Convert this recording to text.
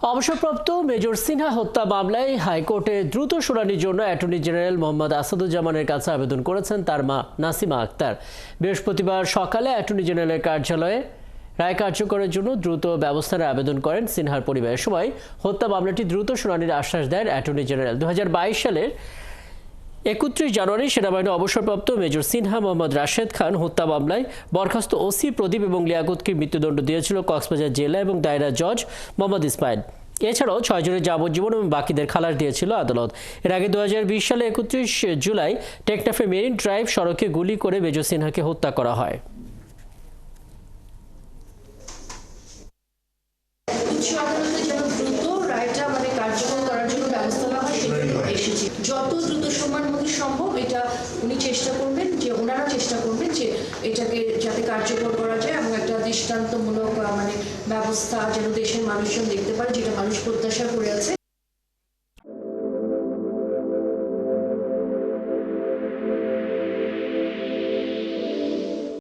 অবসরপ্রাপ্ত মেজর সিনহা হত্যা মামলায় হাইকোর্টে দ্রুত শুনানির জন্য অ্যাটর্নি জেনারেল মোহাম্মদ আসাদুজ্জামানের কাছে আবেদন করেছেন তার মা নাসিমা আক্তার। বৃহস্পতিবার সকালে অ্যাটর্নি জেনারেলের কার্যালয়ে রায় কার্যকরের জন্য দ্রুত ব্যবস্থার আবেদন করেন সিনহার পরিবারের। সময় হত্যা মামলাটি দ্রুত শুনানির আশ্বাস দেন অ্যাটর্নি জেনারেল। 2022 সালের 31 জানুয়ারি সেনাবাহিনী অবসরপ্রাপ্ত মেজর সিনহা মোহাম্মদ রাশেদ খান হত্যা মামলায় বরখাস্ত ওসি প্রদীপ এবং লিয়াকতকে মৃত্যুদণ্ড দিয়েছিল কক্সবাজার জেলা এবং দায়রা জজ মোহাম্মদ ইসমাইল। এছাড়াও 6 জনের যাবজ্জীবন এবং বাকিদের খালাস দিয়েছিল আদালত। এর আগে 2020 সালে 31 জুলাই টেকনাফে মেরিন ড্রাইভ সড়কে গুলি করে মেজর সিনহাকে হত্যা করা হয়। যত দ্রুত সময়ের মধ্যে সম্ভব এটা উনি চেষ্টা করবেন, যে ওনারা চেষ্টা করবেন যে এটাকে যাতে কার্যকর করা যায় এবং একটা দৃষ্টান্তমূলক ব্যবস্থা যেন দেশের মানুষজন দেখতে পারে, যেটা মানুষ প্রত্যাশা করে আছে।